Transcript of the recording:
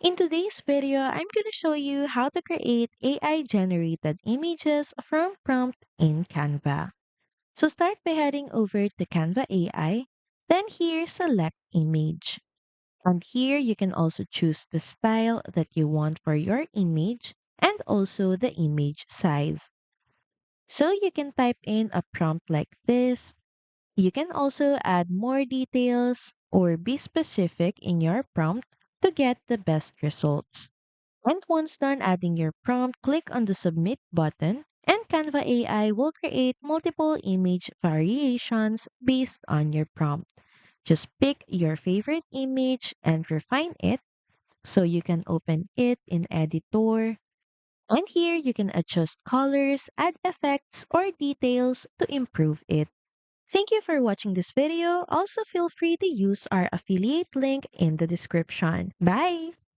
In today's video, I'm going to show you how to create AI generated images from prompt in Canva. So start by heading over to Canva AI, then here select image. And here you can also choose the style that you want for your image and also the image size. So you can type in a prompt like this. You can also add more details or be specific in your prompt to get the best results. And once done adding your prompt, click on the submit button and Canva AI will create multiple image variations based on your prompt. Just pick your favorite image and refine it so you can open it in editor. And here you can adjust colors, add effects or details to improve it. Thank you for watching this video. Also feel free to use our affiliate link in the description. Bye!